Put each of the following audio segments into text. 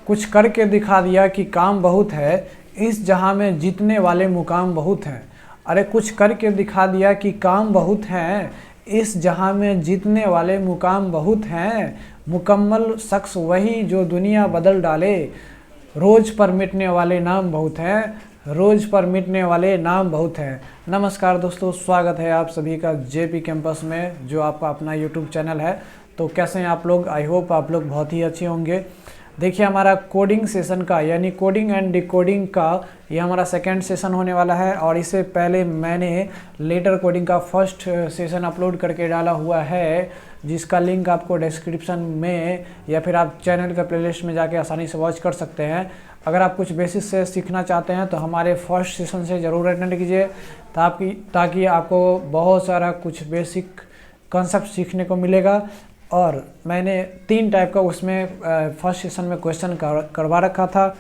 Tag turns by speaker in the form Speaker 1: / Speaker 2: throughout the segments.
Speaker 1: कुछ करके दिखा दिया कि काम बहुत है, इस जहां में जीतने वाले मुकाम बहुत हैं। अरे कुछ करके दिखा दिया कि काम बहुत हैं, इस जहां में जीतने वाले मुकाम बहुत हैं। मुकम्मल शख्स वही जो दुनिया बदल डाले, रोज पर मिटने वाले नाम बहुत हैं, रोज पर मिटने वाले नाम बहुत हैं। नमस्कार दोस्तों, स्वागत है आप सभी का जेपी कैंपस में, जो आपका अपना यूट्यूब चैनल है। तो कैसे हैं आप लोग? आई होप आप लोग बहुत ही अच्छे होंगे। देखिए, हमारा कोडिंग सेशन का यानी कोडिंग एंड डिकोडिंग का ये हमारा सेकंड सेशन होने वाला है। और इससे पहले मैंने लेटर कोडिंग का फर्स्ट सेशन अपलोड करके डाला हुआ है, जिसका लिंक आपको डिस्क्रिप्शन में या फिर आप चैनल का प्लेलिस्ट में जाके आसानी से वॉच कर सकते हैं। अगर आप कुछ बेसिस से सीखना चाहते हैं तो हमारे फर्स्ट सेशन से ज़रूर अटेंड कीजिए, ताकि आपको बहुत सारा कुछ बेसिक कॉन्सेप्ट सीखने को मिलेगा। और मैंने 3 टाइप का उसमें फर्स्ट सेशन में क्वेश्चन करवा रखा था।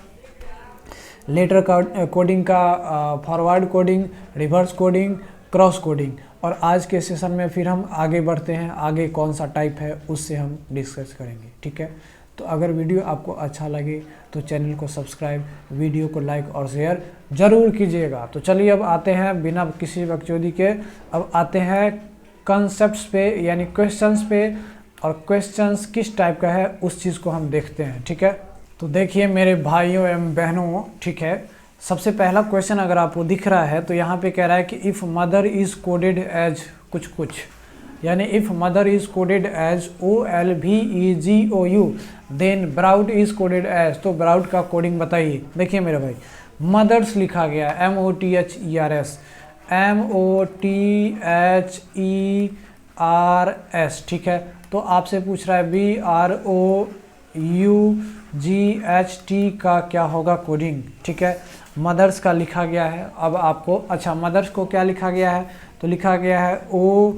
Speaker 1: लेटर कोडिंग का forward coding, reverse coding, cross coding. और आज के सेशन में फिर हम आगे बढ़ते हैं, आगे कौन सा टाइप है उससे हम डिस्कस करेंगे, ठीक है। तो अगर वीडियो आपको अच्छा लगे तो चैनल को सब्सक्राइब, वीडियो को लाइक और शेयर ज़रूर कीजिएगा। तो चलिए अब आते हैं बिना किसी बकचोदी के, अब आते हैं कॉन्सेप्ट्स पे यानी क्वेश्चंस पे। और क्वेश्चंस किस टाइप का है उस चीज़ को हम देखते हैं, ठीक है। तो देखिए मेरे भाइयों एवं बहनों, ठीक है, सबसे पहला क्वेश्चन अगर आपको दिख रहा है तो यहाँ पे कह रहा है कि if mother is coded as कुछ कुछ, यानी if mother is coded as OLVEGOU then broad is coded as. तो ब्राउड का कोडिंग बताइए। देखिए मेरे भाई, मदर्स लिखा गया MOTHERS, MOTHERS, ठीक है। तो आपसे पूछ रहा है BROUGHT का क्या होगा कोडिंग, ठीक है। मदर्स का लिखा गया है। अब आपको अच्छा, मदर्स को क्या लिखा गया है? तो लिखा गया है OLVEGOU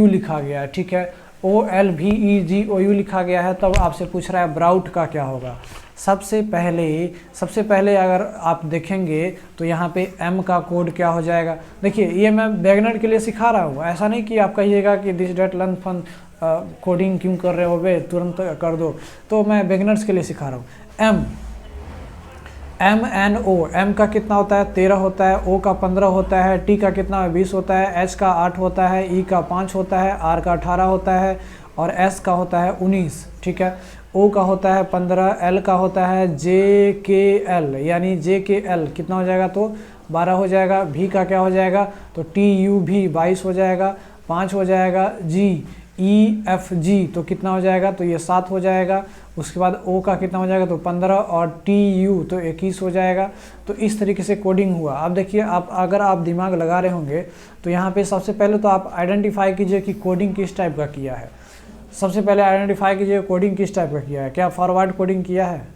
Speaker 1: लिखा गया है, ठीक है। OLVEGOU लिखा गया है। तब आपसे पूछ रहा है ब्राउड का क्या होगा। सबसे पहले अगर आप देखेंगे तो यहाँ पे M का कोड क्या हो जाएगा। देखिए, ये मैं बिगिनर के लिए सिखा रहा हूँ, ऐसा नहीं कि आप कहिएगा कि this date learn fun coding क्यों कर रहे हो बे, तुरंत कर दो। तो मैं बिगिनर्स के लिए सिखा रहा हूँ। MNO, M का कितना होता है? 13 होता है। O का 15 होता है। T का कितना है? 20 होता है। H का 8 होता है। E का 5 होता है। R का 18 होता है और S का होता है 19, ठीक है। O का होता है 15, L का होता है JKL, यानी JKL कितना हो जाएगा? तो 12 हो जाएगा। V का क्या हो जाएगा? तो TUV 22 हो जाएगा। 5 हो जाएगा GEFG, तो कितना हो जाएगा? तो ये 7 हो जाएगा। उसके बाद O का कितना हो जाएगा? तो 15 और TU तो 21 हो जाएगा। तो इस तरीके से कोडिंग हुआ। अब देखिए, अगर आप दिमाग लगा रहे होंगे तो यहाँ पे सबसे पहले तो आप आइडेंटिफाई कीजिए कि कोडिंग किस टाइप का किया है। सबसे पहले आइडेंटिफाई कीजिए कोडिंग किस टाइप का किया है। क्या फॉरवर्ड कोडिंग किया है?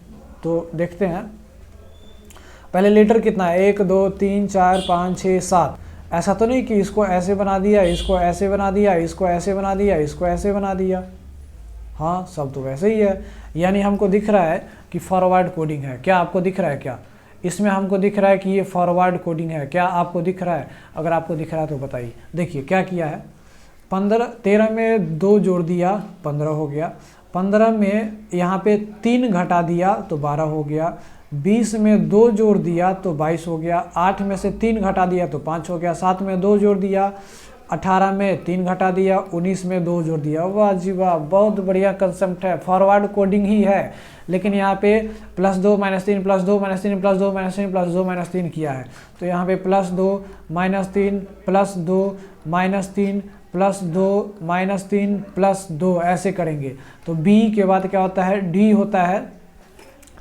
Speaker 1: तो देखते हैं। पहले लेटर कितना है? 1 2 3 4 5 6 7। ऐसा तो नहीं कि इसको ऐसे बना दिया, इसको ऐसे बना दिया, इसको ऐसे बना दिया, इसको ऐसे बना दिया। हाँ, सब तो वैसे ही है। यानी हमको दिख रहा है कि फॉरवर्ड कोडिंग है। क्या आपको दिख रहा है? क्या इसमें हमको दिख रहा है कि ये फॉरवर्ड कोडिंग है? क्या आपको दिख रहा है? अगर आपको दिख रहा है तो बताइए। देखिए क्या किया है। 13 में 2 जोड़ दिया, 15 हो गया। 15 में यहाँ पे 3 घटा दिया तो 12 हो गया। 20 में 2 जोड़ दिया तो 22 हो गया। 8 में से 3 घटा दिया तो 5 हो गया। 7 में 2 जोड़ दिया। 18 में 3 घटा दिया। 19 में 2 जोड़ दिया। वाह जी वाह, बहुत बढ़िया कंसेप्ट है, फॉरवर्ड कोडिंग ही है। लेकिन यहाँ पे +2 -3 +2 -3 +2 -3 +2 -3 किया है। तो यहाँ पे +2 -3 +2 -3 +2 -3 +2 ऐसे करेंगे। तो B के बाद क्या होता है? D होता है।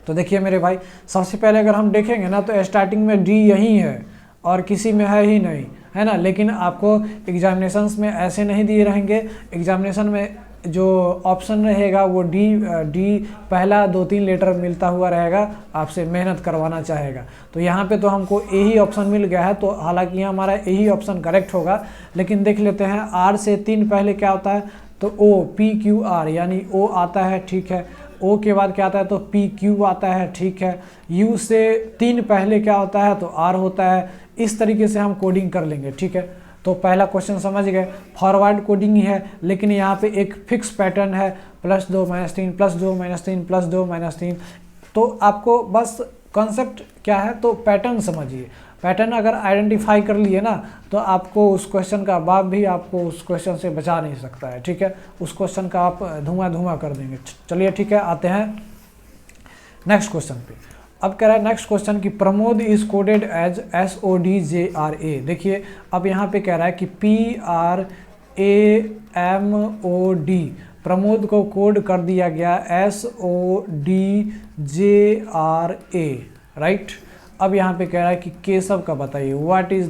Speaker 1: तो देखिए मेरे भाई, सबसे पहले अगर हम देखेंगे ना तो स्टार्टिंग में D यही है और किसी में है ही नहीं, है ना। लेकिन आपको एग्जामिनेशंस में ऐसे नहीं दिए रहेंगे। एग्जामिनेशन में जो ऑप्शन रहेगा वो डी पहला 2-3 लेटर मिलता हुआ रहेगा, आपसे मेहनत करवाना चाहेगा। तो यहाँ पे तो हमको ए ही ऑप्शन मिल गया है, तो हालांकि हमारा ए ही ऑप्शन करेक्ट होगा। लेकिन देख लेते हैं, R से 3 पहले क्या होता है? तो O PQR, यानी O आता है, ठीक है। O के बाद क्या आता है? तो PQ आता है, ठीक है। U से 3 पहले क्या होता है? तो R होता है। इस तरीके से हम कोडिंग कर लेंगे, ठीक है। तो पहला क्वेश्चन समझ गए, फॉरवर्ड कोडिंग ही है, लेकिन यहाँ पे एक फिक्स पैटर्न है, +2 -3 +2 -3 +2 -3। तो आपको बस कॉन्सेप्ट क्या है, तो पैटर्न समझिए। पैटर्न अगर आइडेंटिफाई कर लिए ना, तो आपको उस क्वेश्चन का बाप भी आपको उस क्वेश्चन से बचा नहीं सकता है, ठीक है। उस क्वेश्चन का आप धुआं कर देंगे। चलिए ठीक है, आते हैं नेक्स्ट क्वेश्चन पे। अब कह रहा है नेक्स्ट क्वेश्चन कि Pramod is coded as SODJRA। देखिए अब यहाँ पे कह रहा है कि PRAMOD, प्रमोद को कोड कर दिया गया SODJRA, राइट। अब यहाँ पे कह रहा है कि केशव का बताइए, what is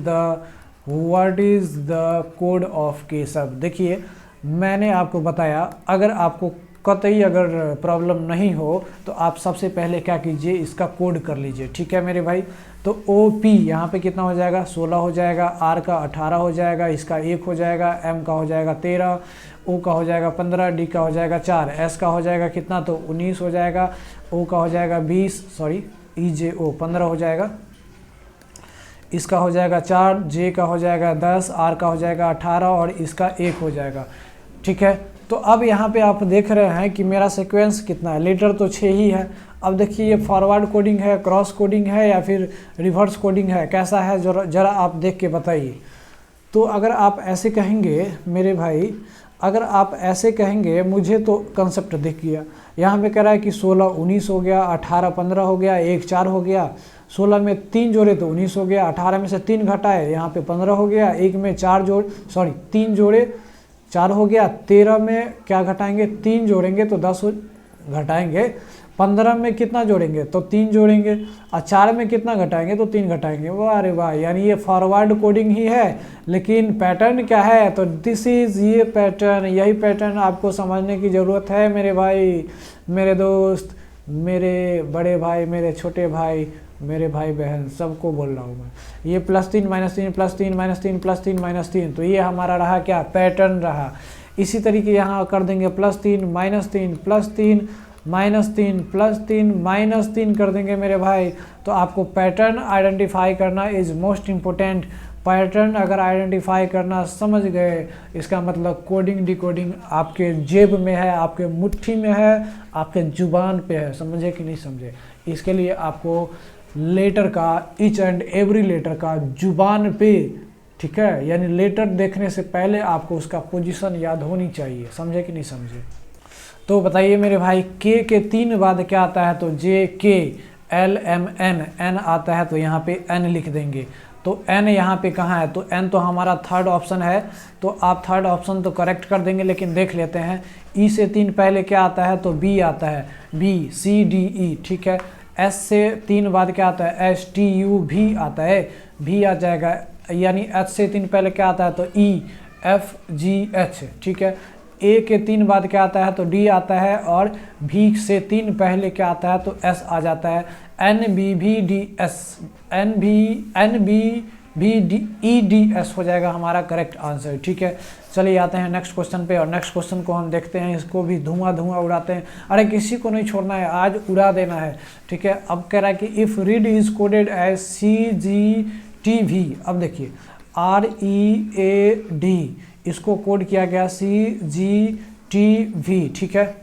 Speaker 1: the code of Keshav. देखिए मैंने आपको बताया, अगर आपको कतई अगर प्रॉब्लम नहीं हो तो आप सबसे पहले क्या कीजिए, इसका कोड कर लीजिए, ठीक है मेरे भाई। तो OP यहाँ पे कितना हो जाएगा, 16 हो जाएगा, R का 18 हो जाएगा, इसका 1 हो जाएगा, M का हो जाएगा 13, O का हो जाएगा 15, D का हो जाएगा 4, S का हो जाएगा कितना, तो 19 हो जाएगा, O का हो जाएगा 20, सॉरी EJO 15 हो जाएगा, इसका हो जाएगा 4, J का हो जाएगा 10, R का हो जाएगा 18 और इसका 1 हो जाएगा, ठीक है। तो अब यहाँ पे आप देख रहे हैं कि मेरा सीक्वेंस कितना है, लेटर तो 6 ही है। अब देखिए ये फॉरवर्ड कोडिंग है, क्रॉस कोडिंग है या फिर रिवर्स कोडिंग है, कैसा है जरा आप देख के बताइए। तो अगर आप ऐसे कहेंगे मेरे भाई, अगर आप ऐसे कहेंगे, मुझे तो कंसेप्ट दिख गया। यहाँ पे कह रहा है कि 16 19 हो गया, 18 15 हो गया, 1 4 हो गया, 16 में 3 जोड़े तो 19 हो गया, 18 में से 3 घटाए यहाँ पे 15 हो गया, 1 में 3 जोड़े 4 हो गया, 13 में क्या घटाएंगे, 3 जोड़ेंगे तो 10 घटाएंगे, 15 में कितना जोड़ेंगे तो 3 जोड़ेंगे, और 4 में कितना घटाएंगे तो 3 घटाएंगे। वाह अरे वाह, यानी ये फॉरवर्ड कोडिंग ही है, लेकिन पैटर्न क्या है, तो दिस इज़ ये पैटर्न, यही पैटर्न आपको समझने की ज़रूरत है मेरे भाई, मेरे दोस्त, मेरे बड़े भाई, मेरे छोटे भाई, मेरे भाई बहन, सबको बोल रहा हूँ मैं। ये +3 -3 +3 -3 +3 -3, तो ये हमारा रहा क्या, पैटर्न रहा। इसी तरीके यहाँ कर देंगे +3 -3 +3 -3 +3 -3 कर देंगे मेरे भाई। तो आपको पैटर्न आइडेंटिफाई करना इज़ मोस्ट इम्पोर्टेंट। पैटर्न अगर आइडेंटिफाई करना समझ गए, इसका मतलब कोडिंग डिकोडिंग आपके जेब में है, आपके मुट्ठी में है, आपके जुबान पे है, समझे कि नहीं समझे। इसके लिए आपको लेटर का, ईच एंड एवरी लेटर का जुबान पे, ठीक है, यानी लेटर देखने से पहले आपको उसका पोजीशन याद होनी चाहिए, समझे कि नहीं समझे। तो बताइए मेरे भाई, के 3 बाद क्या आता है, तो JKLMN, N आता है, तो यहाँ पे N लिख देंगे। तो N यहाँ पे कहाँ है, तो N तो हमारा थर्ड ऑप्शन है, तो आप थर्ड ऑप्शन तो करेक्ट कर देंगे, लेकिन देख लेते हैं। E से 3 पहले क्या आता है, तो B आता है, BCDE, ठीक है। S से 3 बाद क्या आता है, STUV आता है, V आ जाएगा, यानी H से 3 पहले क्या आता है, तो EFGH, ठीक है। A के 3 बाद क्या आता है, तो D आता है, और V से 3 पहले क्या आता है, तो S आ जाता है, NBVEDS हो जाएगा हमारा करेक्ट आंसर, ठीक है। चलिए आते हैं नेक्स्ट क्वेश्चन पे, और नेक्स्ट क्वेश्चन को हम देखते हैं, इसको भी धुआं उड़ाते हैं। अरे किसी को नहीं छोड़ना है, आज उड़ा देना है, ठीक है। अब कह रहा है कि if read is coded as CGTV। अब देखिए READ, इसको कोड किया गया CGTV, ठीक है,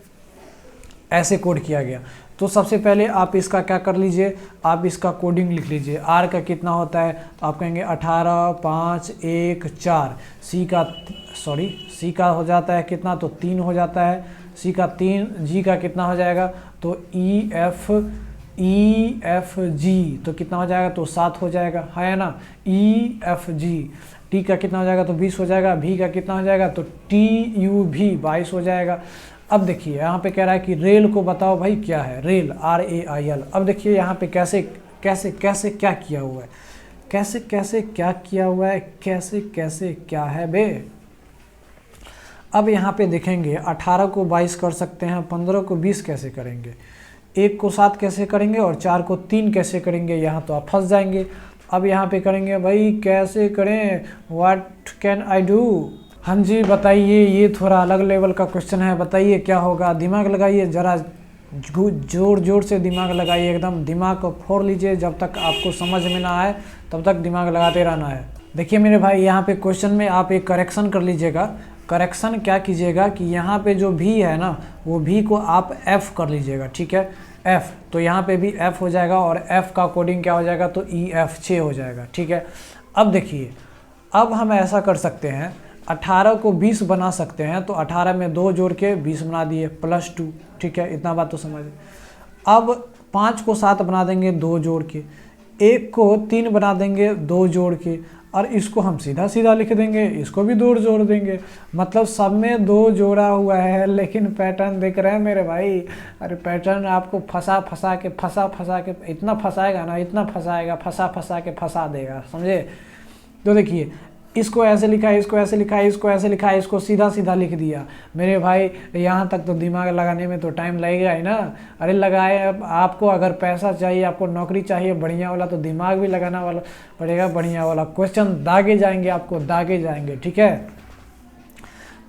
Speaker 1: ऐसे कोड किया गया। तो सबसे पहले आप इसका क्या कर लीजिए, आप इसका कोडिंग लिख लीजिए। R का कितना होता है, तो आप कहेंगे 18 5 1 4। C का हो जाता है कितना, तो 3 हो जाता है, C का 3। G का कितना हो जाएगा, तो EFG, तो कितना हो जाएगा, तो 7 हो जाएगा, है ना, EFG। T का कितना हो जाएगा, तो 20 हो जाएगा। V का कितना हो जाएगा, तो TUV 22 हो जाएगा। अब देखिए यहाँ पे कह रहा है कि रेल को बताओ भाई क्या है, रेल RAIL। अब देखिए यहाँ पे कैसे क्या किया हुआ है, कैसे क्या किया हुआ है, कैसे क्या है बे। अब यहाँ पे देखेंगे 18 को 22 कर सकते हैं, 15 को 20 कैसे करेंगे, 1 को 7 कैसे करेंगे, और 4 को 3 कैसे करेंगे, यहाँ तो आप फंस जाएंगे। अब यहाँ पे करेंगे भाई कैसे करें, व्हाट कैन आई डू। हाँ जी बताइए, ये थोड़ा अलग लेवल का क्वेश्चन है, बताइए क्या होगा, दिमाग लगाइए ज़रा, जोर से दिमाग लगाइए, एकदम दिमाग को फोड़ लीजिए, जब तक आपको समझ में ना आए तब तक दिमाग लगाते रहना है। देखिए मेरे भाई, यहाँ पे क्वेश्चन में आप एक करेक्शन कर लीजिएगा। करेक्शन क्या कीजिएगा कि यहाँ पे जो भी है ना, वो भी को आप एफ़ कर लीजिएगा, ठीक है, एफ़। तो यहाँ पे भी एफ़ हो जाएगा और एफ़ का कोडिंग क्या हो जाएगा, तो ई एफ 6 हो जाएगा, ठीक है। अब देखिए, अब हम ऐसा कर सकते हैं, 18 को 20 बना सकते हैं, तो 18 में 2 जोड़ के 20 बना दिए +2, ठीक है, इतना बात तो समझे। अब 5 को 7 बना देंगे 2 जोड़ के, 1 को 3 बना देंगे 2 जोड़ के, और इसको हम सीधा सीधा लिख देंगे, इसको भी 2 जोड़ देंगे। मतलब सब में 2 जोड़ा हुआ है, लेकिन पैटर्न देख रहे हैं मेरे भाई। अरे पैटर्न आपको फंसा फंसा के इतना फंसाएगा ना, इतना फंसाएगा, फंसा के फंसा देगा, समझे। तो देखिए, इसको ऐसे लिखा है, इसको ऐसे लिखा है, इसको ऐसे लिखा है, इसको सीधा सीधा लिख दिया मेरे भाई। यहाँ तक तो दिमाग लगाने में तो टाइम लगेगा ही ना। अरे लगाए, अब आपको अगर पैसा चाहिए, आपको नौकरी चाहिए बढ़िया वाला, तो दिमाग भी लगाना वाला पड़ेगा बढ़िया वाला। क्वेश्चन दागे जाएंगे, आपको दागे जाएंगे, ठीक है।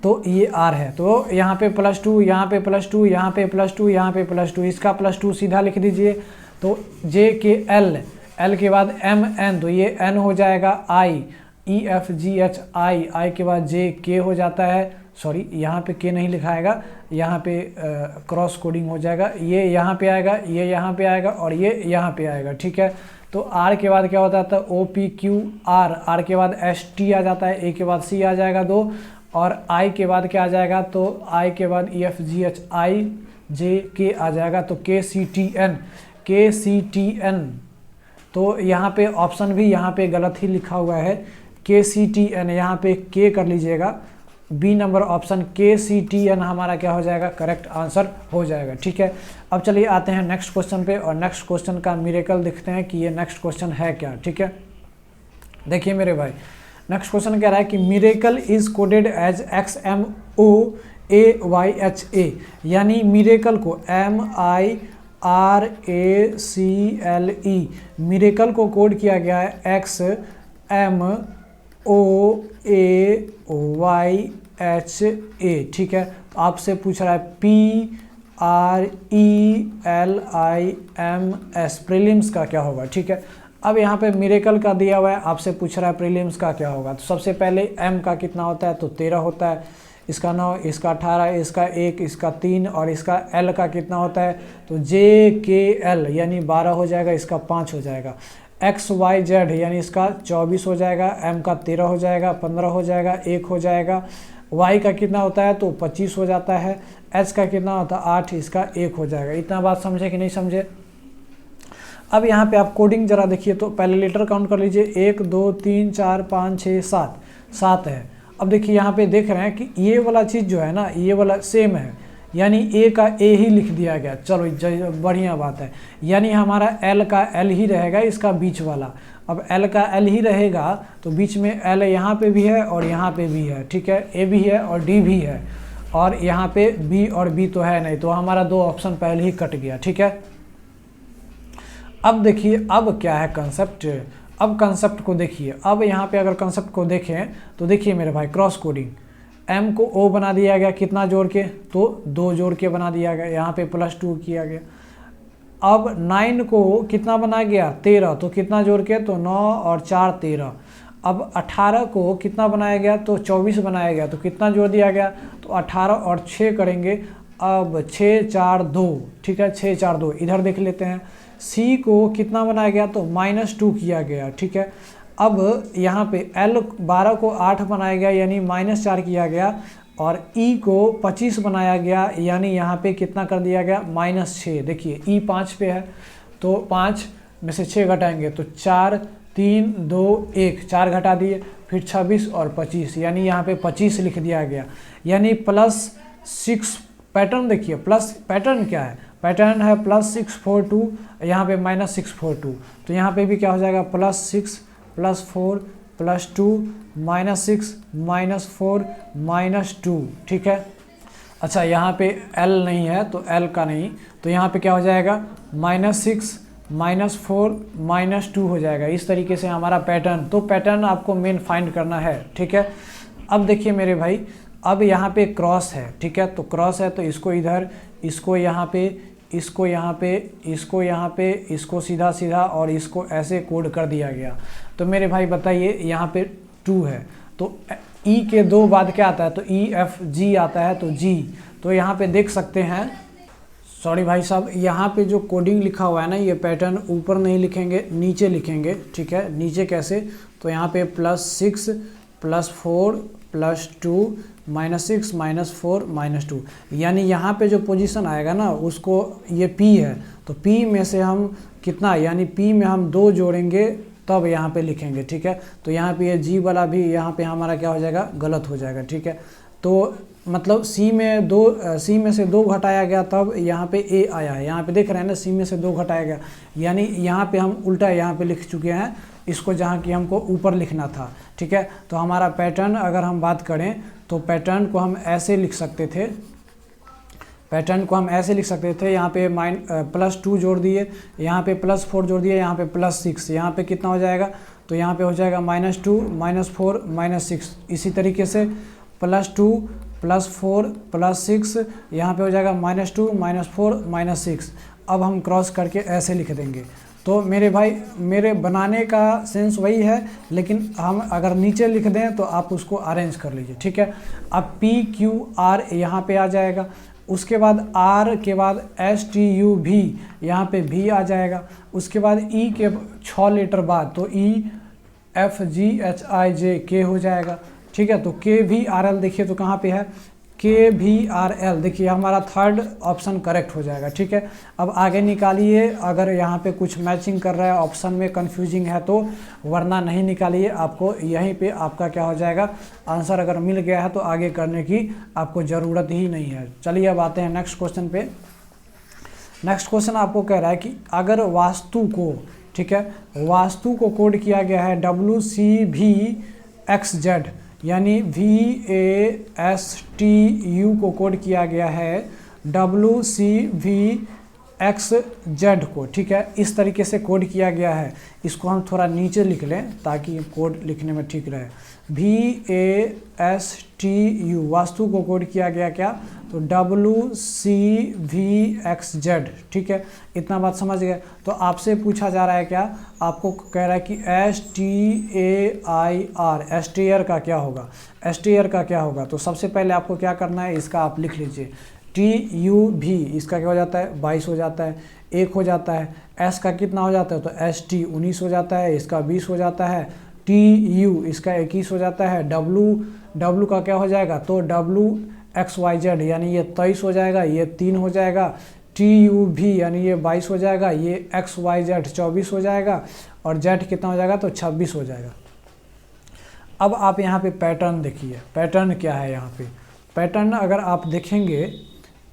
Speaker 1: तो ये आर है, तो यहाँ पे +2, यहाँ पे +2, यहाँ पे +2, यहाँ पे +2, इसका +2 सीधा लिख दीजिए। तो जे के एल के बाद एम एन, तो ये एन हो जाएगा आई, E F G H I के बाद जे के हो जाता है। सॉरी, यहाँ पे के नहीं लिखाएगा, यहाँ पे क्रॉस कोडिंग हो जाएगा। ये यहाँ पे आएगा, ये यहाँ पे आएगा, और ये यहाँ पे आएगा, ठीक है। तो आर के बाद क्या होता है, ओ पी क्यू आर के बाद एस टी आ जाता है, ए के बाद सी आ जाएगा 2, और आई के बाद क्या आ जाएगा, तो आई के बाद E F G H I जे के आ जाएगा, तो के सी टी एन। तो यहाँ पे ऑप्शन भी यहाँ पे गलत ही लिखा हुआ है, के सी टी एन, यहाँ पे के कर लीजिएगा। बी नंबर ऑप्शन के सी टी एन हमारा क्या हो जाएगा, करेक्ट आंसर हो जाएगा, ठीक है। अब चलिए आते हैं नेक्स्ट क्वेश्चन पे, और नेक्स्ट क्वेश्चन का मिरेकल देखते हैं कि ये नेक्स्ट क्वेश्चन है क्या, ठीक है। देखिए मेरे भाई, नेक्स्ट क्वेश्चन कह रहा है कि miracle is coded as XMOAYHA, यानी मिरेकल को MIRACLE, मिरेकल को कोड किया गया है XMOAYHA, ठीक है। आपसे पूछ रहा है PRELIMS, प्रीलिम्स का क्या होगा, ठीक है। अब यहाँ पे मिरेकल का दिया हुआ है, आपसे पूछ रहा है प्रीलिम्स का क्या होगा। तो सबसे पहले m का कितना होता है, तो 13 होता है, इसका 9, इसका 18, इसका 1, इसका 3, और इसका l का कितना होता है, तो JKL यानी 12 हो जाएगा, इसका 5 हो जाएगा। XYZ यानी इसका 24 हो जाएगा, m का 13 हो जाएगा, 15 हो जाएगा, 1 हो जाएगा। y का कितना होता है, तो 25 हो जाता है। h का कितना होता है, 8, इसका 1 हो जाएगा। इतना बात समझे कि नहीं समझे। अब यहाँ पे आप कोडिंग जरा देखिए, तो पहले लेटर काउंट कर लीजिए, 1 2 3 4 5 6 7 है। अब देखिए यहाँ पे देख रहे हैं कि ये वाला चीज़ जो है ना, ये वाला सेम है, यानी ए का ए ही लिख दिया गया। चलो बढ़िया बात है, यानी हमारा एल का एल ही रहेगा, इसका बीच वाला। अब एल का एल ही रहेगा, तो बीच में एल यहाँ पे भी है और यहाँ पे भी है, ठीक है। ए भी है और डी भी है, और यहाँ पे बी और बी तो है नहीं, तो हमारा 2 ऑप्शन पहले ही कट गया, ठीक है। अब देखिए, अब क्या है कंसेप्ट, अब कंसेप्ट को देखिए। अब यहाँ पे अगर कंसेप्ट को देखें, तो देखिए मेरे भाई, क्रॉस कोडिंग, m को o बना दिया गया, कितना जोड़ के, तो 2 जोड़ के बना दिया गया, यहाँ पे +2 किया गया। अब 9 को कितना बना गया, 13, तो कितना जोड़ के, तो 9 और 4 13। अब 18 को कितना बनाया गया, तो 24 बनाया गया, तो कितना जोड़ दिया गया, तो 18 और 6 करेंगे। अब 6 4 2, ठीक है, 6 4 2। इधर देख लेते हैं, c को कितना बनाया गया, तो -2 किया गया, ठीक है। अब यहाँ पे l 12 को 8 बनाया गया, यानी -4 किया गया, और e को 25 बनाया गया, यानी यहाँ पे कितना कर दिया गया, -6। देखिए e 5 पे है, तो 5 में से 6 घटाएंगे, तो 4 3 2 1, 4 घटा दिए, फिर 26 और 25, यानी यहाँ पे 25 लिख दिया गया, यानी +6। पैटर्न देखिए, प्लस पैटर्न क्या है, पैटर्न है +642, यहाँ पे -642, तो यहाँ पे भी क्या हो जाएगा, +6 +4 +2 -6 -4 -2, ठीक है। अच्छा, यहाँ पे l नहीं है, तो l का नहीं, तो यहाँ पे क्या हो जाएगा, -6 -4 -2 हो जाएगा। इस तरीके से हमारा पैटर्न, तो पैटर्न आपको मेन फाइंड करना है, ठीक है। अब देखिए मेरे भाई, अब यहाँ पे क्रॉस है, ठीक है, तो क्रॉस है, तो इसको इधर, इसको यहाँ पे इसको यहाँ पे, इसको यहाँ पे, इसको सीधा सीधा और इसको ऐसे कोड कर दिया गया। तो मेरे भाई बताइए यहाँ पे 2 है तो ई के 2 बाद क्या आता है, तो ई एफ जी आता है, तो जी। तो यहाँ पे देख सकते हैं, सॉरी भाई साहब, यहाँ पे जो कोडिंग लिखा हुआ है ना, ये पैटर्न ऊपर नहीं लिखेंगे, नीचे लिखेंगे, ठीक है। नीचे कैसे, तो यहाँ पे +6 +4 +2 -6 -4 -2, यानी यहाँ पे जो पोजीशन आएगा ना उसको, ये P है तो P में से हम कितना, यानी P में हम 2 जोड़ेंगे तब यहाँ पे लिखेंगे, ठीक है। तो यहाँ पे ये जी वाला भी यहाँ पे हमारा क्या हो जाएगा, गलत हो जाएगा, ठीक है। तो मतलब C में से 2 घटाया गया तब यहाँ पे A आया है। यहाँ पे देख रहे हैं ना, C में से 2 घटाया गया, यानी यहाँ पे हम उल्टा यहाँ पे लिख चुके हैं इसको, जहाँ कि हमको ऊपर लिखना था, ठीक है। तो हमारा पैटर्न अगर हम बात करें तो पैटर्न को हम ऐसे लिख सकते थे, पैटर्न को हम ऐसे लिख सकते थे, यहाँ पे +2 जोड़ दिए, यहाँ पे +4 जोड़ दिए, यहाँ पे +6, यहाँ पे कितना हो जाएगा, तो यहाँ पे हो जाएगा -2 -4 -6। इसी तरीके से +2 +4 +6, यहाँ पे हो जाएगा -2 -4 -6। अब हम क्रॉस करके ऐसे लिख देंगे। तो मेरे भाई, मेरे बनाने का सेंस वही है, लेकिन हम अगर नीचे लिख दें तो आप उसको अरेंज कर लीजिए, ठीक है। अब PQR यहाँ पे आ जाएगा, उसके बाद R के बाद STUV, यहाँ पे V आ जाएगा, उसके बाद E के 6 लेटर बाद तो EFGHIJ हो जाएगा, ठीक है। तो KVRL देखिए तो कहाँ पे है, KVRL देखिए हमारा 3rd ऑप्शन करेक्ट हो जाएगा, ठीक है। अब आगे निकालिए, अगर यहाँ पे कुछ मैचिंग कर रहा है ऑप्शन में कंफ्यूजिंग है तो, वरना नहीं निकालिए, आपको यहीं पे आपका क्या हो जाएगा, आंसर अगर मिल गया है तो आगे करने की आपको ज़रूरत ही नहीं है। चलिए अब आते हैं नेक्स्ट क्वेश्चन पे। नेक्स्ट क्वेश्चन आपको कह रहा है कि अगर वास्तु को, ठीक है, वास्तु को कोड किया गया है WCVXZ, यानी VASTU को कोड किया गया है WCVXZ को, ठीक है, इस तरीके से कोड किया गया है। इसको हम थोड़ा नीचे लिख लें ताकि कोड लिखने में ठीक रहे। VASTU वास्तु को कोड किया गया क्या, तो WCVXZ, ठीक है। इतना बात समझ गए। तो आपसे पूछा जा रहा है क्या, आपको कह रहा है कि STAIR, STAIR का क्या होगा, STAIR का क्या होगा। तो सबसे पहले आपको क्या करना है, इसका आप लिख लीजिए। TUV इसका क्या हो जाता है, 22 हो जाता है, 1 हो जाता है। S का कितना हो जाता है, तो ST 19 हो जाता है, इसका 20 हो जाता है। TU इसका 21 हो जाता है। W का क्या हो जाएगा, तो WXYZ यानी ये 23 हो जाएगा, ये 3 हो जाएगा। TUV यानी ये 22 हो जाएगा, ये XYZ 24 हो जाएगा, और Z कितना हो जाएगा, तो 26 हो जाएगा। अब आप यहाँ पे पैटर्न देखिए, पैटर्न क्या है यहाँ पे। पैटर्न अगर आप देखेंगे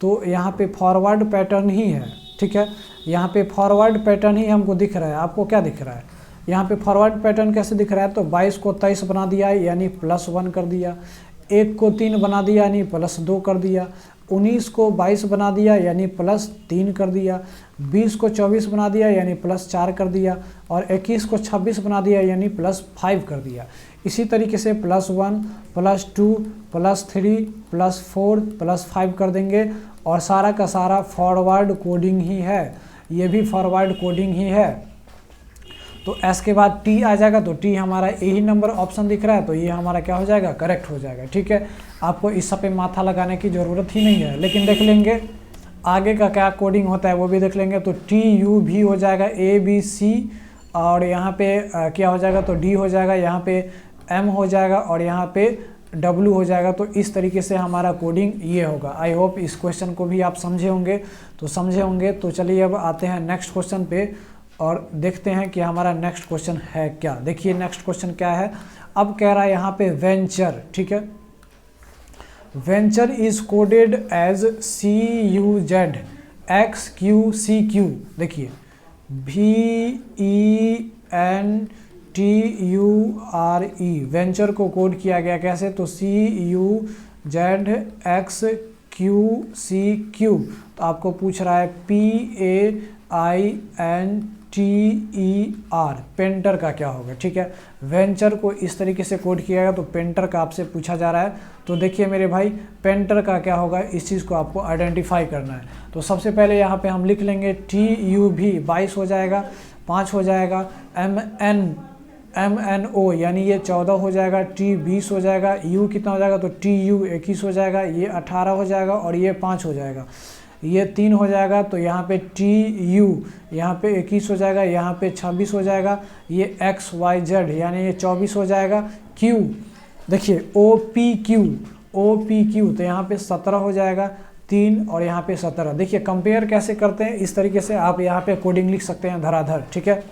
Speaker 1: तो यहाँ पे फॉरवर्ड पैटर्न ही है, ठीक है। यहाँ पे फॉरवर्ड पैटर्न ही हमको दिख रहा है। आपको क्या दिख रहा है, यहाँ पे फॉरवर्ड पैटर्न कैसे दिख रहा है, तो 22 को 23 बना दिया यानी +1 कर दिया, 1 को 3 बना दिया यानी +2 कर दिया, 19 को 22 बना दिया यानी +3 कर दिया, 20 को 24 बना दिया यानी +4 कर दिया, और 21 को 26 बना दिया यानी +5 कर दिया। इसी तरीके से +1 +2 +3 +4 +5 कर देंगे, और सारा का सारा फॉरवर्ड कोडिंग ही है, ये भी फॉरवर्ड कोडिंग ही है। तो S के बाद T आ जाएगा, तो T हमारा यही नंबर ऑप्शन दिख रहा है, तो ये हमारा क्या हो जाएगा, करेक्ट हो जाएगा, ठीक है। आपको इस सब पे माथा लगाने की ज़रूरत ही नहीं है, लेकिन देख लेंगे आगे का क्या कोडिंग होता है वो भी देख लेंगे। तो TUV हो जाएगा ABC, और यहाँ पे क्या हो जाएगा, तो D हो जाएगा, यहाँ पे M हो जाएगा, और यहाँ पे W हो जाएगा। तो इस तरीके से हमारा कोडिंग ये होगा। आई होप इस क्वेश्चन को भी आप समझे होंगे। तो चलिए अब आते हैं नेक्स्ट क्वेश्चन पे और देखते हैं कि हमारा नेक्स्ट क्वेश्चन है क्या। देखिए नेक्स्ट क्वेश्चन क्या है। अब कह रहा है यहाँ पे वेंचर, ठीक है। Venture is coded as CUZXQCQ। देखिए VENTURE वेंचर को कोड किया गया कैसे, तो CUZXQCQ। तो आपको पूछ रहा है PAINTER पेंटर का क्या होगा, ठीक है। वेंचर को इस तरीके से कोड किया गया, तो पेंटर का आपसे पूछा जा रहा है। तो देखिए मेरे भाई पेंटर का क्या होगा, इस चीज़ को आपको आइडेंटिफाई करना है। तो सबसे पहले यहाँ पे हम लिख लेंगे TUV 22 हो जाएगा, 5 हो जाएगा, MNO यानी ये 14 हो जाएगा, T 20 हो जाएगा, U कितना हो जाएगा तो TU 21 हो जाएगा, ये 18 हो जाएगा और ये 5 हो जाएगा, ये 3 हो जाएगा। तो यहाँ पे TU यहाँ पे 21 हो जाएगा, यहाँ पे 26 हो जाएगा, ये XYZ यानी ये 24 हो जाएगा। Q देखिए OPQ तो यहाँ पे 17 हो जाएगा, 3 और यहाँ पे 17। देखिए कंपेयर कैसे करते हैं, इस तरीके से आप यहाँ पे कोडिंग लिख सकते हैं धराधर, ठीक है।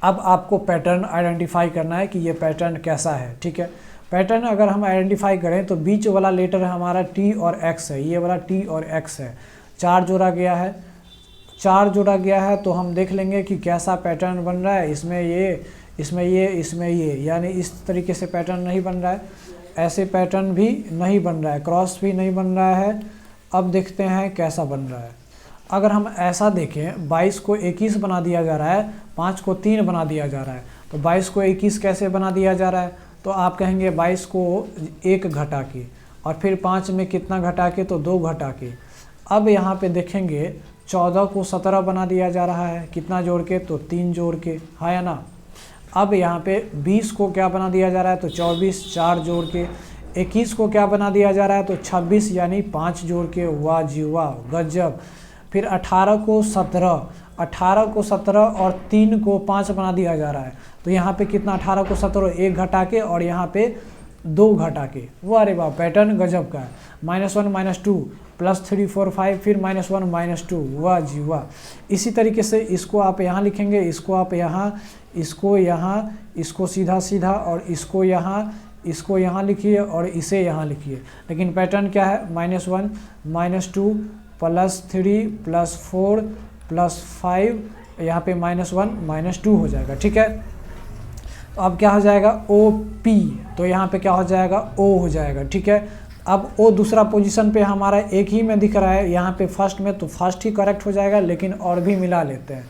Speaker 1: अब आपको पैटर्न आइडेंटिफाई करना है कि ये पैटर्न कैसा है, ठीक है। पैटर्न अगर हम आइडेंटिफाई करें तो बीच वाला लेटर हमारा T और X है, ये वाला T और X है, 4 जोड़ा गया है, 4 जोड़ा गया है। तो हम देख लेंगे कि कैसा पैटर्न बन रहा है, इसमें ये, इसमें ये, इसमें ये, यानी इस तरीके से पैटर्न नहीं बन रहा है, ऐसे पैटर्न भी नहीं बन रहा है, क्रॉस भी नहीं बन रहा है। अब देखते हैं कैसा बन रहा है। अगर हम ऐसा देखें 22 को 21 बना दिया जा रहा है, 5 को 3 बना दिया जा रहा है, तो 22 को 21 कैसे बना दिया जा रहा है, तो आप कहेंगे 22 को 1 घटा के और फिर 5 में कितना घटा के, तो 2 घटा के। अब यहाँ पे देखेंगे 14 को 17 बना दिया जा रहा है, कितना जोड़ के, तो 3 जोड़ के, है या ना। अब यहाँ पे 20 को क्या बना दिया जा रहा है, तो 24, 4 जोड़ के। 21 को क्या बना दिया जा रहा है, तो 26 यानी 5 जोड़ के। वाह जी वाह, गजब। फिर 18 को 17 और 3 को 5 बना दिया जा रहा है, तो यहाँ पे कितना, 18 को 17 1 घटा के और यहाँ पे 2 घटा के। वाह अरे वाह, पैटर्न गजब का है। -1 -2 +3 4 5 फिर -1 -2। वाह जी वाह। इसी तरीके से इसको आप यहाँ लिखेंगे, इसको आप यहाँ, इसको यहाँ, इसको सीधा सीधा और इसको यहाँ लिखिए और इसे यहाँ लिखिए। लेकिन पैटर्न क्या है, -1 -2 +3 +4 +5, यहाँ पे -1 -2 हो जाएगा, ठीक है। तो अब क्या हो जाएगा, OP, तो यहाँ पे क्या हो जाएगा, O हो जाएगा, ठीक है। अब O दूसरा पोजीशन पे हमारा एक ही में दिख रहा है, यहाँ पे फर्स्ट में, तो फर्स्ट ही करेक्ट हो जाएगा, लेकिन और भी मिला लेते हैं।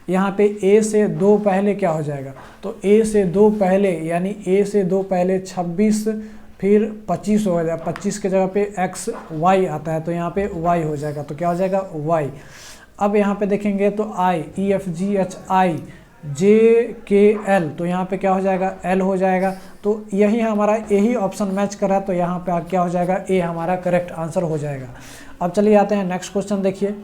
Speaker 1: यहाँ पे A से 2 पहले क्या हो जाएगा, तो A से 2 पहले यानी A से 2 पहले 26 फिर 25 हो जाएगा, 25 के जगह पे XY आता है, तो यहाँ पे Y हो जाएगा, तो क्या हो जाएगा, Y। अब यहाँ पे देखेंगे तो I EFGHI JKL, तो यहाँ पे क्या हो जाएगा, L हो जाएगा। तो यही हमारा यही ऑप्शन मैच कर रहा है, तो यहाँ पे क्या हो जाएगा, A हमारा करेक्ट आंसर हो जाएगा। अब चलिए आते हैं नेक्स्ट क्वेश्चन। देखिए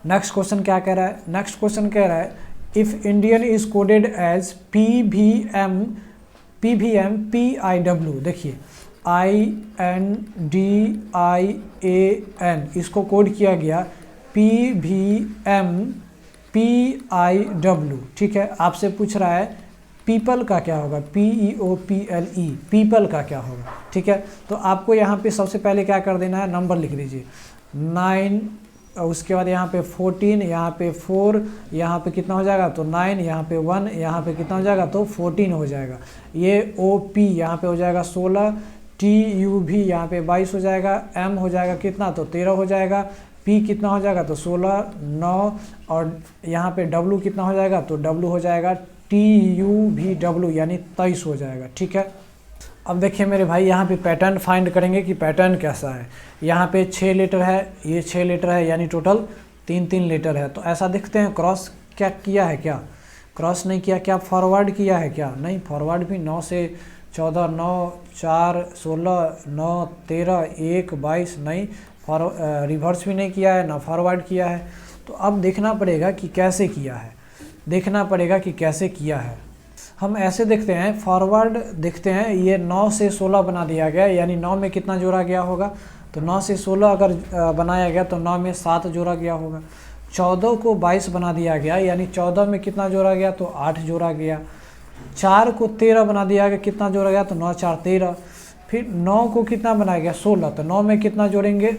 Speaker 1: नेक्स्ट क्वेश्चन क्या कह रहा है, नेक्स्ट क्वेश्चन कह रहा है if Indian is coded as PVM PIW, देखिए INDIAN, इसको कोड किया गया PVM PIW, ठीक है। आपसे पूछ रहा है पीपल का क्या होगा, PEOPLE, पीपल का क्या होगा, ठीक है। तो आपको यहाँ पे सबसे पहले क्या कर देना है, नंबर लिख दीजिए 9, उसके बाद यहाँ पे 14, यहाँ पे 4, यहाँ पे कितना हो जाएगा, तो 9, यहाँ पे 1, यहाँ पे कितना हो जाएगा, तो 14 हो जाएगा। ये OP यहाँ पे हो जाएगा 16, TUV यहाँ पे 22 हो जाएगा, M हो जाएगा कितना, तो 13 हो जाएगा, P कितना हो जाएगा, तो 16, 9 और यहाँ पे W कितना हो जाएगा, तो W हो जाएगा TUVW यानी 23 हो जाएगा, ठीक है। अब देखिए मेरे भाई यहाँ पे पैटर्न फाइंड करेंगे कि पैटर्न कैसा है। यहाँ पे 6 लेटर है, ये 6 लेटर है, यानी टोटल 3 लेटर है। तो ऐसा देखते हैं क्रॉस क्या किया है, क्या क्रॉस नहीं किया, क्या फॉरवर्ड किया है, क्या नहीं, फॉरवर्ड भी 9 से 14, 9 4 16 9 13 1 22 नहीं, रिवर्स भी नहीं किया है, ना फॉरवर्ड किया है। तो अब देखना पड़ेगा कि कैसे किया है, देखना पड़ेगा कि कैसे किया है। हम ऐसे देखते हैं, फॉरवर्ड देखते हैं, ये 9 से 16 बना दिया गया, यानी 9 में कितना जोड़ा गया होगा, तो 9 से 16 अगर बनाया गया तो 9 में 7 जोड़ा गया होगा। 14 को 22 बना दिया गया, यानी 14 में कितना जोड़ा गया, तो 8 जोड़ा गया। 4 को 13 बना दिया गया, कितना जोड़ा गया, तो 9 4 13। फिर 9 को कितना बनाया गया, 16, तो 9 में कितना जोड़ेंगे,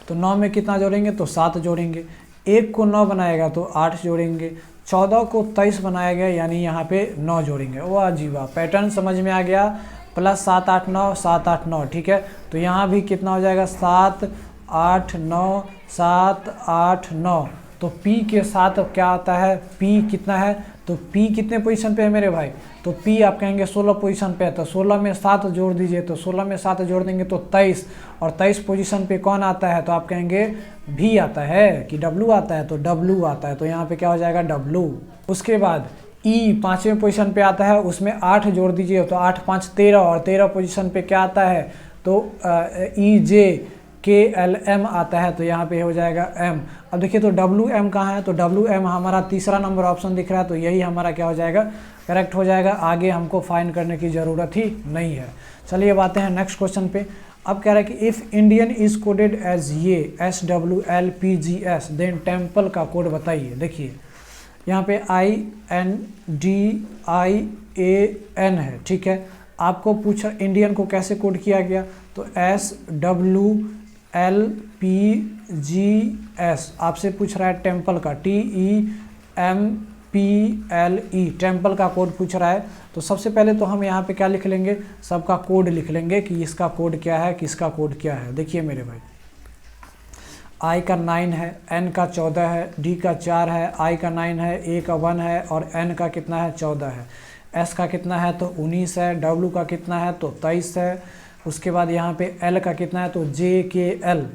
Speaker 1: तो 9 में कितना जोड़ेंगे, तो 7 जोड़ेंगे। 1 को 9 बनाएगा तो 8 जोड़ेंगे। 14 को 23 बनाया गया, यानी यहाँ पे 9 जोड़ेंगे। वाह जी वाह, पैटर्न समझ में आ गया। +7 8 9 7 8 9, ठीक है। तो यहाँ भी कितना हो जाएगा, 7 8 9 7 8 9। तो P के साथ क्या आता है, P कितना है तो P कितने पोजीशन पे है मेरे भाई, तो P आप कहेंगे 16 पोजीशन पे है, तो 16 में 7 जोड़ दीजिए, तो 16 में 7 जोड़ देंगे तो 23, और 23 पोजीशन पे कौन आता है, तो आप कहेंगे V आता है कि W आता है, तो W आता है, तो यहाँ पे क्या हो जाएगा W। उसके बाद E 5वें पोजीशन पे आता है, उसमें 8 जोड़ दीजिए, तो 8 5 13, और 13 पोजीशन पे क्या आता है, तो EJKLM आता है, तो यहाँ पे हो जाएगा M। अब देखिए तो WM कहाँ है, तो WM हमारा तीसरा नंबर ऑप्शन दिख रहा है, तो यही हमारा क्या हो जाएगा, करेक्ट हो जाएगा। आगे हमको फाइंड करने की ज़रूरत ही नहीं है। चलिए अब आते हैं नेक्स्ट क्वेश्चन पे। अब कह रहा है कि if Indian is coded as ये SWLPGS देन टेम्पल का कोड बताइए। देखिए यहाँ पे INDIAN है, ठीक है। आपको पूछा इंडियन को कैसे कोड किया गया, तो SWLPGS आपसे पूछ रहा है टेम्पल का, TEMPLE टेम्पल का कोड पूछ रहा है। तो सबसे पहले तो हम यहाँ पे क्या लिख लेंगे, सबका कोड लिख लेंगे कि इसका कोड क्या है, किसका कोड क्या है। देखिए मेरे भाई, I का 9 है, N का 14 है, D का 4 है, I का 9 है, A का 1 है, और N का कितना है 14 है, S का कितना है तो 19 है, W का कितना है तो 23 है। उसके बाद यहाँ पे L का कितना है तो JKL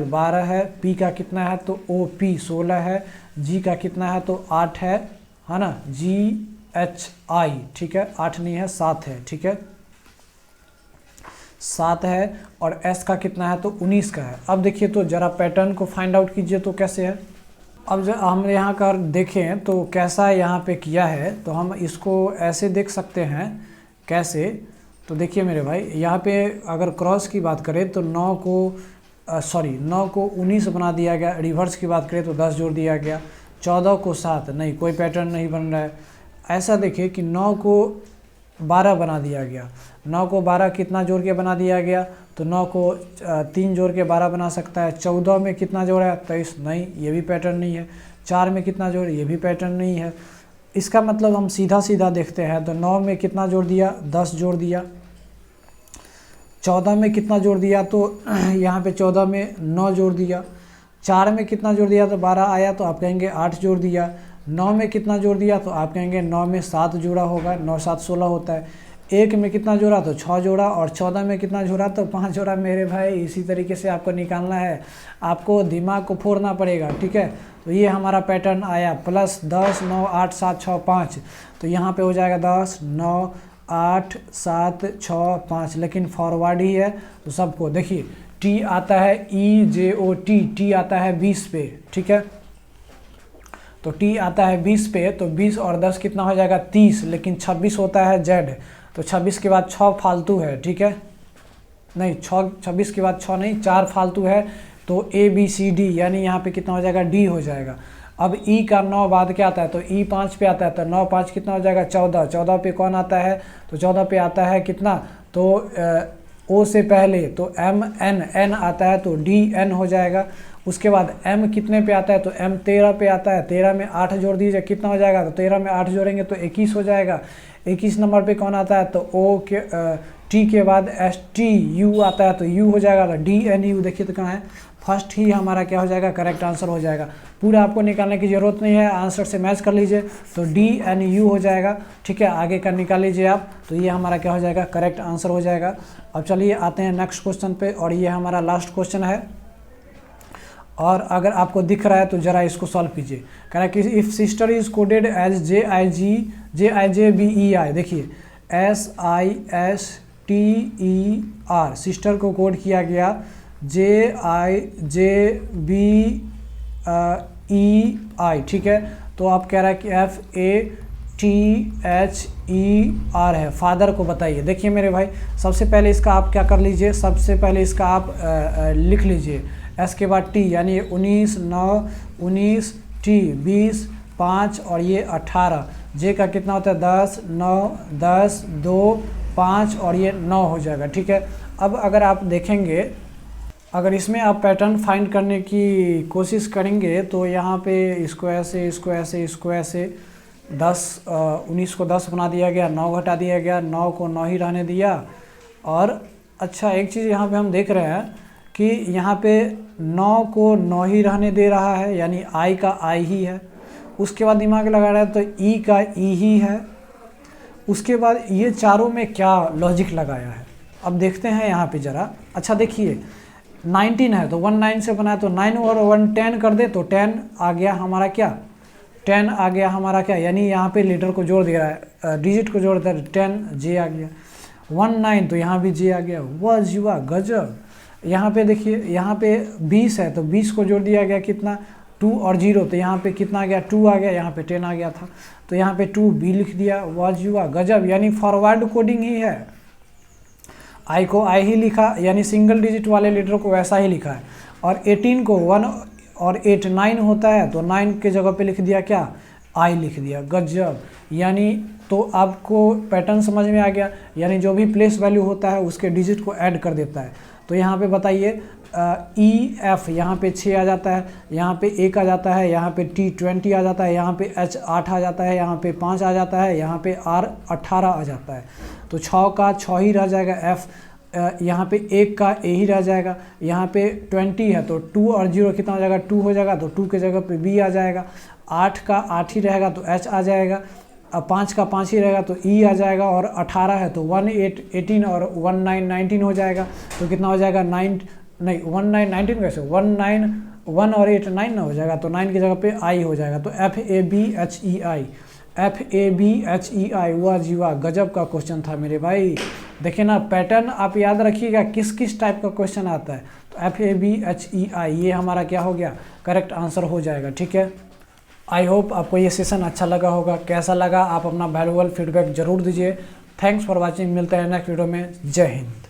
Speaker 1: 12 है, P का कितना है तो OP 16 है, G का कितना है तो 8 है ना, GHI, ठीक है, 8 नहीं है 7 है, ठीक है 7 है, और S का कितना है तो 19 का है। अब देखिए तो ज़रा पैटर्न को फाइंड आउट कीजिए तो कैसे है। अब जब हम यहाँ कर देखें तो कैसा यहाँ पे किया है, तो हम इसको ऐसे देख सकते हैं कैसे। तो देखिए मेरे भाई, यहाँ पे अगर क्रॉस की बात करें तो 9 को 19 बना दिया गया, रिवर्स की बात करें तो 10 जोड़ दिया गया, 14 को 7, नहीं कोई पैटर्न नहीं बन रहा है। ऐसा देखिए कि 9 को 12 बना दिया गया, 9 को 12 कितना जोड़ के बना दिया गया, तो 9 को 3 जोड़ के 12 बना सकता है। 14 में कितना जोड़ा है 23, नहीं ये भी पैटर्न नहीं है। 4 में कितना जोड़, ये भी पैटर्न नहीं है। इसका मतलब हम सीधा सीधा देखते हैं, तो 9 में कितना जोड़ दिया 10 जोड़ दिया, 14 में कितना जोड़ दिया तो यहाँ पे 14 में 9 जोड़ दिया, 4 में कितना जोड़ दिया तो 12 आया, तो आप कहेंगे 8 जोड़ दिया। 9 में कितना जोड़ दिया तो आप कहेंगे 9 में 7 जोड़ा होगा, 9 7 16 होता है। 1 में कितना जोड़ा तो 6 जोड़ा, और 14 में कितना जोड़ा तो 5 जोड़ा। मेरे भाई इसी तरीके से आपको निकालना है, आपको दिमाग को फोड़ना पड़ेगा, ठीक है। तो ये हमारा पैटर्न आया, प्लस 10 9 8 7 6 5, तो यहाँ पे हो जाएगा 10 9 8 7 6 5, लेकिन फॉरवर्ड ही है तो सबको देखिए। T आता है EJOT, T आता है 20 पे, ठीक है। तो T आता है 20 पे, तो 20 और 10 कितना हो जाएगा 30, लेकिन 26 होता है Z, तो 26 के बाद 6 फालतू है, ठीक है, नहीं 26 के बाद 6 नहीं 4 फालतू है, तो ABCD यानी यहाँ पे कितना हो जाएगा D हो जाएगा। अब E का 9 बाद क्या आता है, तो E 5 पे आता है, तो 9 5 कितना हो जाएगा 14, 14 पे कौन आता है तो 14 पे आता है कितना, तो O से पहले तो N आता है, तो DN हो जाएगा। उसके बाद M कितने पे आता है, तो M 13 पे आता है, 13 में 8 जोड़ दीजिए कितना हो जाएगा, तो 13 में 8 जोड़ेंगे तो 21 हो जाएगा। 21 नंबर पे कौन आता है, तो T के बाद STU आता है, तो U हो जाएगा, तो DNU देखिए तो कहाँ है, फर्स्ट ही हमारा क्या हो जाएगा, करेक्ट आंसर हो जाएगा। पूरा आपको निकालने की ज़रूरत नहीं है, आंसर से मैच कर लीजिए, तो DNU हो जाएगा, ठीक है। आगे का निकाल लीजिए आप, तो ये हमारा क्या हो जाएगा, करेक्ट आंसर हो जाएगा। अब चलिए आते हैं नेक्स्ट क्वेश्चन पे, और ये हमारा लास्ट क्वेश्चन है, और अगर आपको दिख रहा है तो ज़रा इसको सॉल्व कीजिए। कह रहा है कि if sister is coded as JIJBEI, देखिए SISTER सिस्टर को कोड किया गया JIJBEI, ठीक है। तो आप कह रहा है कि FATHER है, फादर को बताइए। देखिए मेरे भाई, सबसे पहले इसका आप क्या कर लीजिए, सबसे पहले इसका आप लिख लीजिए S के बाद T, यानी 19 9 19 T 20 5 और ये 18। J का कितना होता है 10 9 10 2 5 और ये 9 हो जाएगा, ठीक है। अब अगर आप देखेंगे, अगर इसमें आप पैटर्न फाइंड करने की कोशिश करेंगे, तो यहाँ पे इसको ऐसे इसको ऐसे इसको ऐसे 19 को 10 बना दिया गया, 9 घटा दिया गया, 9 को 9 ही रहने दिया। और अच्छा एक चीज़ यहाँ पे हम देख रहे हैं कि यहाँ पे 9 को 9 ही रहने दे रहा है, यानी I का I ही है। उसके बाद दिमाग लगा रहा है तो ई का ई ही है। उसके बाद ये चारों में क्या लॉजिक लगाया है अब देखते हैं यहाँ पे ज़रा। अच्छा देखिए 19 है तो 19 से बना है तो 9 और 1 10 कर दे तो 10 आ गया हमारा क्या, 10 आ गया हमारा क्या, यानी यहाँ पे लीटर को जोड़ दिया है, डिजिट को जोड़ दिया 10 जे आ गया। 19 तो यहाँ भी जे आ गया, वाह जी वाह गजब। यहाँ पे देखिए यहाँ पे 20 है तो 20 को जोड़ दिया गया कितना 2 और 0 तो यहाँ पे कितना आ गया 2 आ गया, यहाँ पे 10 आ गया था तो यहाँ पे 2 बी लिख दिया, वाह जी वाह गजब। यानी फॉरवर्ड कोडिंग ही है, आई को आई ही लिखा यानी सिंगल डिजिट वाले लीटर को वैसा ही लिखा है। और 18 को 1 और 8 9 होता है तो 9 के जगह पे लिख दिया क्या आई लिख दिया, गजब। यानी तो आपको पैटर्न समझ में आ गया, यानी जो भी प्लेस वैल्यू होता है उसके डिजिट को ऐड कर देता है। तो यहाँ पे बताइए ई एफ यहाँ पे 6 आ जाता है, यहाँ पे 1 आ जाता है, यहाँ पे टी 20 आ जाता है, यहाँ पे एच 8 आ जाता है, यहाँ पे 5 आ जाता है, यहाँ पे आर 18 आ जाता है। तो 6 का 6 ही रह जाएगा एफ, यहाँ पे 1 का ए ही रह जाएगा। यहाँ पे 20 है तो 2 और 0 कितना हो जाएगा 2 हो जाएगा तो 2 के जगह पे बी आ जाएगा। 8 का 8 ही रहेगा तो एच आ जाएगा। 5 का 5 ही रहेगा तो ई आ जाएगा। और 18 है तो 1 8 18 और 1 9 19 हो जाएगा तो कितना हो जाएगा 9 नहीं 1 9 19 कैसे 1 9 1 और 8 9 ना हो जाएगा तो 9 की जगह पे आई हो जाएगा। तो F A B H E I, F A B H E I, वाह जी वाह गजब का क्वेश्चन था मेरे भाई। देखिए ना पैटर्न आप याद रखिएगा किस किस टाइप का क्वेश्चन आता है। तो F A B H E I ये हमारा क्या हो गया करेक्ट आंसर हो जाएगा, ठीक है। आई होप आपको ये सेशन अच्छा लगा होगा। कैसा लगा आप अपना वैल्यूएबल फीडबैक जरूर दीजिए। थैंक्स फॉर वॉचिंग, मिलते हैं नेक्स्ट वीडियो में। जय हिंद।